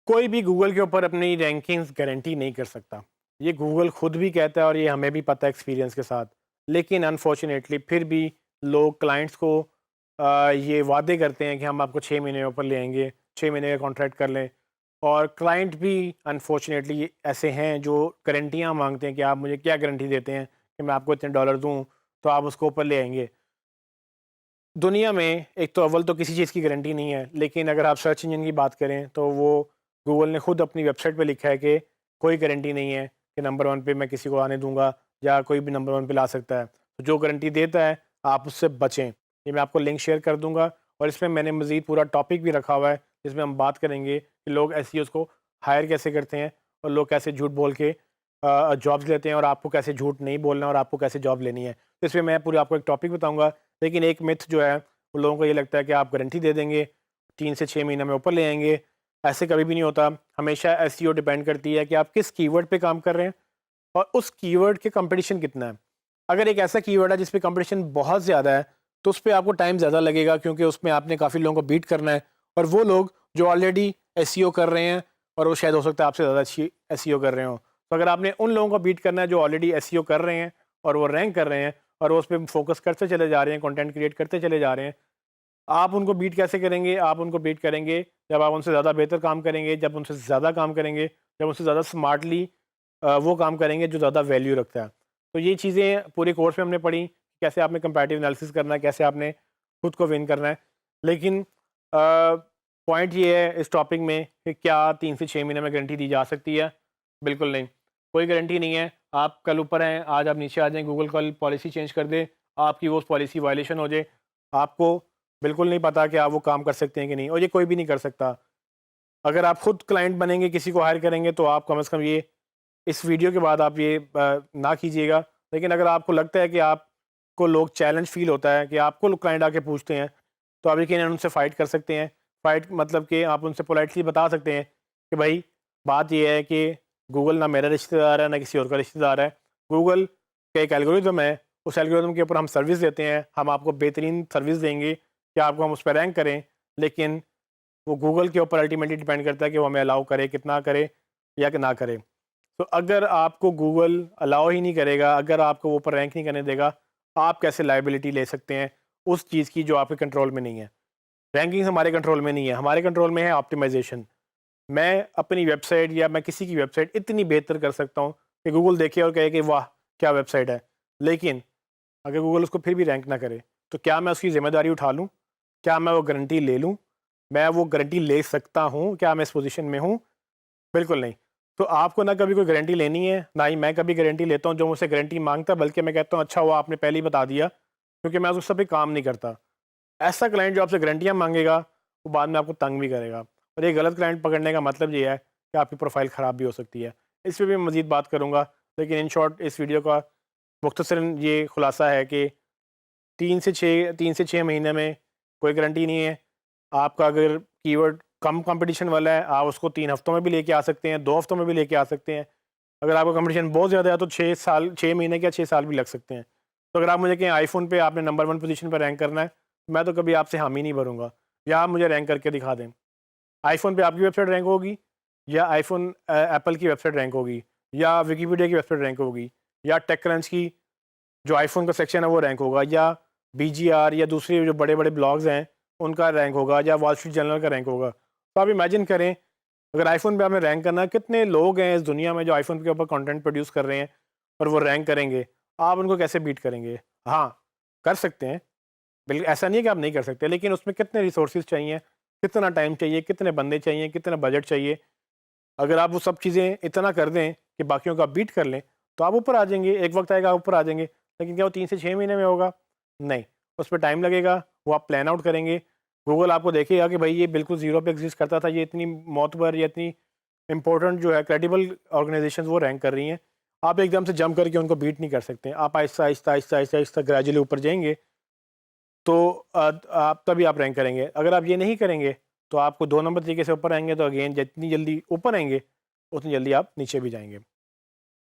कोई भी गूगल के ऊपर अपनी रैंकिंग्स गारंटी नहीं कर सकता। ये गूगल खुद भी कहता है और ये हमें भी पता है एक्सपीरियंस के साथ। लेकिन अनफॉर्चुनेटली फिर भी लोग क्लाइंट्स को ये वादे करते हैं कि हम आपको 6 महीने में ऊपर ले आएँगे, 6 महीने का कॉन्ट्रैक्ट कर लें। और क्लाइंट भी अनफॉर्चुनेटली ऐसे हैं जो गारंटियाँ माँगते हैं कि आप मुझे क्या गारंटी देते हैं कि मैं आपको इतने डॉलर दूँ, तो आप उसको ऊपर ले आएँगे। दुनिया में एक तो अव्वल तो किसी चीज़ की गारंटी नहीं है, लेकिन अगर आप सर्च इंजन की बात करें तो वो गूगल ने खुद अपनी वेबसाइट पे लिखा है कि कोई गारंटी नहीं है कि नंबर 1 पे मैं किसी को आने दूँगा या कोई भी नंबर 1 पे ला सकता है। तो जो गारंटी देता है आप उससे बचें। ये मैं आपको लिंक शेयर कर दूँगा और इसमें मैंने मज़ीद पूरा टॉपिक भी रखा हुआ है जिसमें हम बात करेंगे कि लोग एसईओज़ को हायर कैसे करते हैं और लोग कैसे झूठ बोल के जॉब्स लेते हैं और आपको कैसे झूठ नहीं बोलना और आपको कैसे जॉब लेनी है। तो इसमें मैं पूरा आपको एक टॉपिक बताऊँगा। लेकिन एक मिथ जो है वो लोगों को ये लगता है कि आप गारंटी दे देंगे, 3 से 6 महीने में ऊपर ले आएँगे। ऐसे कभी भी नहीं होता। हमेशा एसईओ डिपेंड करती है कि आप किस कीवर्ड पे काम कर रहे हैं और उस कीवर्ड के कंपटीशन कितना है। अगर एक ऐसा कीवर्ड है जिस पे कंपटीशन बहुत ज़्यादा है, तो उस पे आपको टाइम ज़्यादा लगेगा क्योंकि उसमें आपने काफ़ी लोगों को बीट करना है और वो लोग जो ऑलरेडी एसईओ कर रहे हैं और वो शायद हो सकता है आपसे ज़्यादा अच्छी एसईओ कर रहे हों। तो अगर आपने उन लोगों को बीट करना है जो ऑलरेडी एसईओ कर रहे हैं और वो रैंक कर रहे हैं और वो उस पे फ़ोकस करते चले जा रहे हैं, कंटेंट क्रिएट करते चले जा रहे हैं, आप उनको बीट कैसे करेंगे? आप उनको बीट करेंगे जब आप उनसे ज़्यादा बेहतर काम करेंगे, जब उनसे ज़्यादा काम करेंगे, जब उनसे ज़्यादा स्मार्टली वो काम करेंगे जो ज़्यादा वैल्यू रखता है। तो ये चीज़ें पूरे कोर्स में हमने पढ़ी, कैसे आपने कंपैरेटिव एनालिसिस करना है, कैसे आपने खुद को विन करना है। लेकिन पॉइंट ये है इस टॉपिक में कि क्या 3 से 6 महीने में गारंटी दी जा सकती है? बिल्कुल नहीं, कोई गारंटी नहीं है। आप कल ऊपर हैं, आज आप नीचे आ जाएँ, गूगल कल पॉलिसी चेंज कर दे, आपकी वो पॉलिसी वायलेशन हो जाए, आपको बिल्कुल नहीं पता कि आप वो काम कर सकते हैं कि नहीं और ये कोई भी नहीं कर सकता। अगर आप खुद क्लाइंट बनेंगे, किसी को हायर करेंगे तो आप कम से कम ये इस वीडियो के बाद आप ये ना कीजिएगा। लेकिन अगर आपको लगता है कि आपको लोग चैलेंज फ़ील होता है कि आपको लोग क्लाइंट आके पूछते हैं, तो आप यकीनन उनसे फ़ाइट कर सकते हैं। फ़ाइट मतलब कि आप उनसे पोलाइटली बता सकते हैं कि भाई बात ये है कि गूगल ना मेरा रिश्तेदार है, ना किसी और का रिश्तेदार है। गूगल का एक एल्गोरिदम है, उस एल्गोरिदम के ऊपर हम सर्विस देते हैं, हम आपको बेहतरीन सर्विस देंगे कि आपको हम उस पे रैंक करें। लेकिन वो गूगल के ऊपर अल्टीमेटली डिपेंड करता है कि वो हमें अलाउ करे, कितना करे या कि ना करे। तो अगर आपको गूगल अलाउ ही नहीं करेगा, अगर आपको वो ऊपर रैंक नहीं करने देगा, आप कैसे लायबिलिटी ले सकते हैं उस चीज़ की जो आपके कंट्रोल में नहीं है। रैंकिंग्स हमारे कंट्रोल में नहीं है, हमारे कंट्रोल में है ऑप्टिमाइज़ेशन। मैं अपनी वेबसाइट या मैं किसी की वेबसाइट इतनी बेहतर कर सकता हूँ कि गूगल देखे और कहे कि वाह! क्या वेबसाइट है। लेकिन अगर गूगल उसको फिर भी रैंक ना करे, तो क्या मैं उसकी ज़िम्मेदारी उठा लूँ? क्या मैं वो गारंटी ले लूँ? मैं वो गारंटी ले सकता हूँ? क्या मैं इस पोज़ीशन में हूँ? बिल्कुल नहीं। तो आपको ना कभी कोई गारंटी लेनी है, ना ही मैं कभी गारंटी लेता हूँ जो मुझसे गारंटी माँगता है, बल्कि मैं कहता हूँ अच्छा हुआ आपने पहले ही बता दिया, क्योंकि मैं उस सब पे काम नहीं करता। ऐसा क्लाइंट जो आपसे गारंटियाँ माँगेगा, वो बाद में आपको तंग भी करेगा और ये गलत क्लाइंट पकड़ने का मतलब ये है कि आपकी प्रोफ़ाइल ख़राब भी हो सकती है। इस पे भी मैं मज़ीद बात करूँगा, लेकिन इन शॉर्ट इस वीडियो का मुख्तसरन ये खुलासा है कि 3 से 6 महीने में कोई गारंटी नहीं है। आपका अगर कीवर्ड कम कंपटीशन वाला है, आप उसको 3 हफ्तों में भी लेके आ सकते हैं, 2 हफ्तों में भी लेके आ सकते हैं। अगर आपका कंपटीशन बहुत ज़्यादा है तो 6 महीने क्या 6 साल भी लग सकते हैं। तो अगर आप मुझे कहें आईफ़ोन पे आपने नंबर 1 पोज़ीशन पे रैंक करना है, मैं तो कभी आपसे हामी नहीं भरूँगा या आप मुझे रैंक करके दिखा दें। आईफ़ोन पे आपकी वेबसाइट रैंक होगी या एप्पल की वेबसाइट रैंक होगी या विकिपीडिया की वेबसाइट रैंक होगी या टेकक्रंच की जो आईफ़ोन का सेक्शन है वो रैंक होगा या बीजीआर या दूसरे जो बड़े-बड़े ब्लॉग्स हैं, उनका रैंक होगा या वॉल स्ट्रीट जर्नल का रैंक होगा। तो आप इमेजिन करें, अगर आईफ़ोन पे आपने रैंक करना है, कितने लोग हैं इस दुनिया में जो आईफ़ोन के ऊपर कंटेंट प्रोड्यूस कर रहे हैं और वो रैंक करेंगे। आप उनको कैसे बीट करेंगे? हाँ, कर सकते हैं। ऐसा नहीं है कि आप नहीं कर सकते, लेकिन उसमें कितने रिसोर्सेज़ चाहिए, कितना टाइम चाहिए, कितने बंदे चाहिए, कितना बजट चाहिए। अगर आप वो सब चीज़ें इतना कर दें कि बाकियों को आप बीट कर लें, तो आप ऊपर आ जाएँगे, एक वक़्त आएगा आप ऊपर आ जाएँगे। लेकिन क्या वो 3 से 6 महीने में होगा? नहीं, उस पे टाइम लगेगा, वो आप प्लान आउट करेंगे। गूगल आपको देखेगा कि भई ये बिल्कुल ज़ीरो पे एक्ज़िस्ट करता था, ये इतनी मोतबर या इतनी इम्पोर्टेंट जो है क्रेडिबल ऑर्गनाइज़ेशंस वो रैंक कर रही हैं। आप एकदम से जंप करके उनको बीट नहीं कर सकते। आप आहिस्ता-आहिस्ता, आहिस्ता-आहिस्ता, आहिस्ता ग्रेजुअली ऊपर जाएँगे, तो आप तभी आप रैंक करेंगे। अगर आप ये नहीं करेंगे, तो आपको 2 नंबर तरीके से ऊपर आएँगे, तो अगेन जितनी जल्दी ऊपर आएँगे, उतनी जल्दी आप नीचे भी जाएँगे।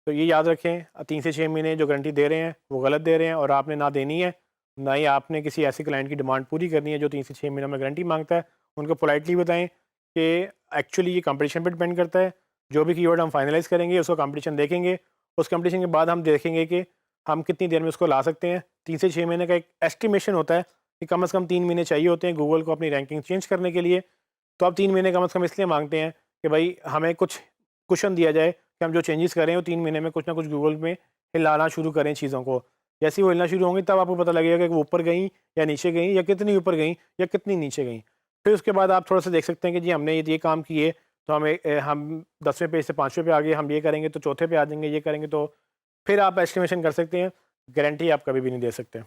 तो ये याद रखें 3 से 6 महीने जो गारंटी दे रहे हैं, वो गलत दे रहे हैं और आपने ना देनी है, ना ही आपने किसी ऐसे क्लाइंट की डिमांड पूरी करनी है जो 3 से 6 महीनों में गारंटी माँगता है। उनको पोलाइटली बताएँ कि एक्चुअली ये कंपटीशन पे डिपेंड करता है। जो भी कीवर्ड हम फाइनलाइज़ करेंगे उसको कंपटीशन देखेंगे, उस कंपटीशन के बाद हम देखेंगे कि हम कितनी देर में उसको ला सकते हैं। 3 से 6 महीने का एक एस्टिमेशन होता है कि कम से कम 3 महीने चाहिए होते हैं गूगल को अपनी रैंकिंग चेंज करने के लिए। तो आप 3 महीने कम से कम इसलिए माँगते हैं कि भाई हमें कुछ कुशन दिया जाए कि हम जो चेंजेस कर रहे हैं वो 3 महीने में कुछ ना कुछ गूगल में हिलाना शुरू करें चीज़ों को। जैसे ही वो हिलना शुरू होंगी तब आपको पता लगेगा कि वो ऊपर गईं या नीचे गईं या कितनी ऊपर गईं या कितनी नीचे गईं। फिर उसके बाद आप थोड़ा-सा देख सकते हैं कि जी हमने ये काम किए तो हम 10वें पेज से 5वें पे आ गए, हम ये करेंगे तो चौथे पे आ जाएँगे, ये करेंगे तो फिर आप एस्टिमेशन कर सकते हैं। गारंटी आप कभी भी नहीं दे सकते।